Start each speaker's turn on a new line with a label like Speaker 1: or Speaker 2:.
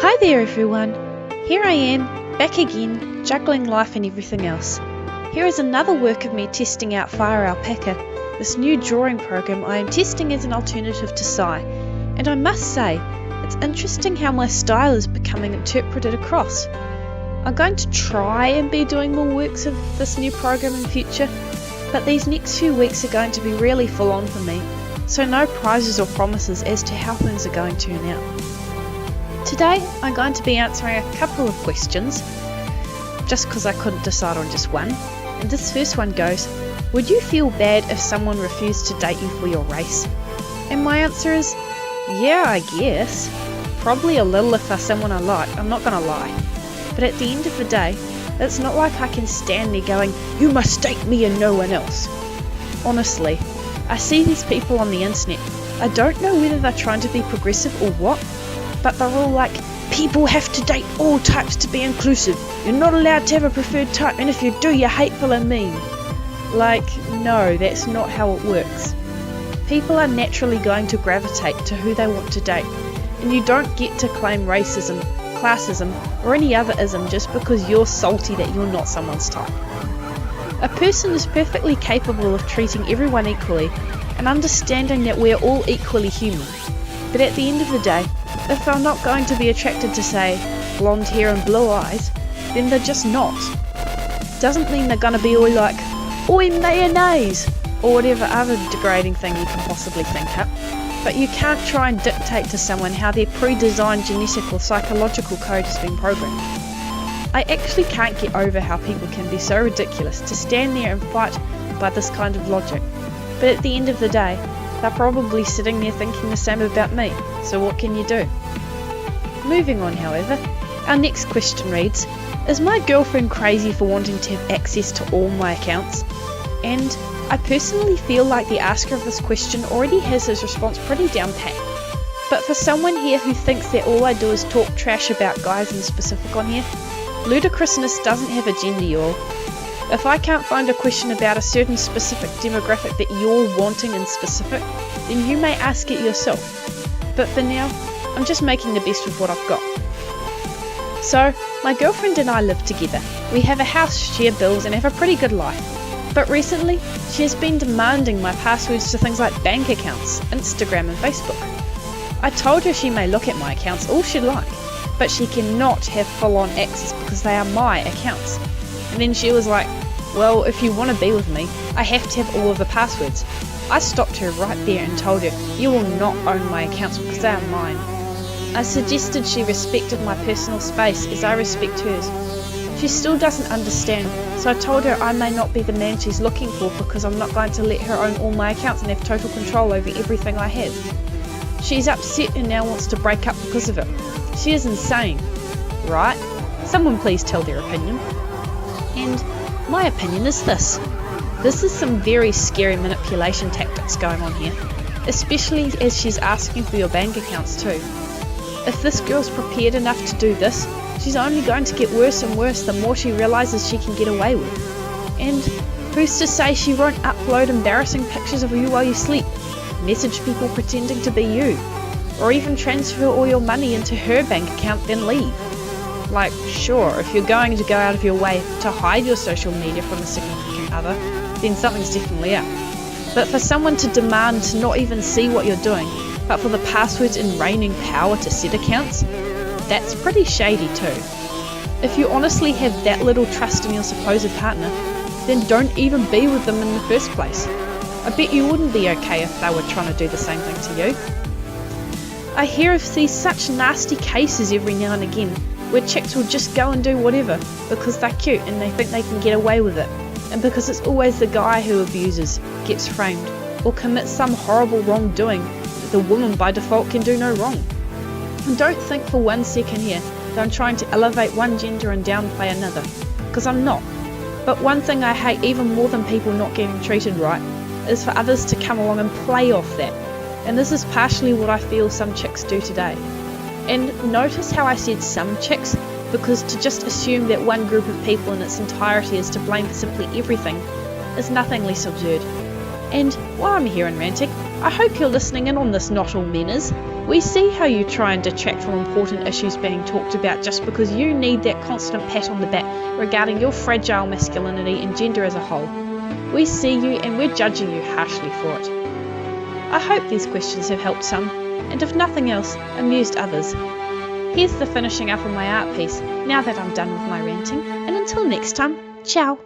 Speaker 1: Hi there everyone, here I am, back again, juggling life and everything else. Here is another work of me testing out Fire Alpaca, this new drawing program I am testing as an alternative to Sai, and I must say, it's interesting how my style is becoming interpreted across. I'm going to try and be doing more works of this new program in future, but these next few weeks are going to be really full on for me, so no prizes or promises as to how things are going to turn out. Today I'm going to be answering a couple of questions, just because I couldn't decide on just one. And this first one goes, would you feel bad if someone refused to date you for your race? And my answer is, yeah, I guess. Probably a little if they're someone I like, I'm not going to lie. But at the end of the day, it's not like I can stand there going, you must date me and no one else. Honestly, I see these people on the internet. I don't know whether they're trying to be progressive or what, but they're all like, people have to date all types to be inclusive. You're not allowed to have a preferred type, and if you do, you're hateful and mean. Like, no, that's not how it works. People are naturally going to gravitate to who they want to date, and you don't get to claim racism, classism, or any other ism just because you're salty that you're not someone's type. A person is perfectly capable of treating everyone equally and understanding that we're all equally human. But at the end of the day, if they're not going to be attracted to, say, blonde hair and blue eyes, then they're just not. Doesn't mean they're going to be all like, oi mayonnaise, or whatever other degrading thing you can possibly think up. But you can't try and dictate to someone how their pre-designed genetic or psychological code has been programmed. I actually can't get over how people can be so ridiculous to stand there and fight by this kind of logic. But at the end of the day, they're probably sitting there thinking the same about me, so what can you do? Moving on, however, our next question reads, is my girlfriend crazy for wanting to have access to all my accounts? And I personally feel like the asker of this question already has his response pretty down pat. But for someone here who thinks that all I do is talk trash about guys in specific on here, ludicrousness doesn't have a gender, y'all. If I can't find a question about a certain specific demographic that you're wanting in specific, then you may ask it yourself. But for now, I'm just making the best with what I've got. So, my girlfriend and I live together. We have a house, share bills, and have a pretty good life. But recently, she has been demanding my passwords to things like bank accounts, Instagram and Facebook. I told her she may look at my accounts all she'd like, but she cannot have full-on access because they are my accounts. And then she was like, well, if you want to be with me, I have to have all of the passwords. I stopped her right there and told her, you will not own my accounts because they are mine. I suggested she respected my personal space as I respect hers. She still doesn't understand, so I told her I may not be the man she's looking for because I'm not going to let her own all my accounts and have total control over everything I have. She's upset and now wants to break up because of it. She is insane, right? Someone please tell their opinion. And my opinion is this. This is some very scary manipulation tactics going on here, especially as she's asking for your bank accounts too. If this girl's prepared enough to do this, she's only going to get worse and worse the more she realises she can get away with. And who's to say she won't upload embarrassing pictures of you while you sleep, message people pretending to be you, or even transfer all your money into her bank account then leave. Like, sure, if you're going to go out of your way to hide your social media from a significant other, then something's definitely up. But for someone to demand to not even see what you're doing, but for the passwords and reigning power to set accounts, that's pretty shady too. If you honestly have that little trust in your supposed partner, then don't even be with them in the first place. I bet you wouldn't be okay if they were trying to do the same thing to you. I hear of these such nasty cases every now and again, where chicks will just go and do whatever because they're cute and they think they can get away with it, and because it's always the guy who abuses, gets framed, or commits some horrible wrongdoing that the woman by default can do no wrong. And don't think for 1 second here that I'm trying to elevate one gender and downplay another, because I'm not. But one thing I hate even more than people not getting treated right is for others to come along and play off that, and this is partially what I feel some chicks do today. And notice how I said some chicks, because to just assume that one group of people in its entirety is to blame for simply everything is nothing less absurd. And while I'm here and ranting, I hope you're listening in on this not all manners. We see how you try and detract from important issues being talked about just because you need that constant pat on the back regarding your fragile masculinity and gender as a whole. We see you and we're judging you harshly for it. I hope these questions have helped some, and if nothing else, amused others. Here's the finishing up of my art piece, now that I'm done with my ranting, and until next time, ciao!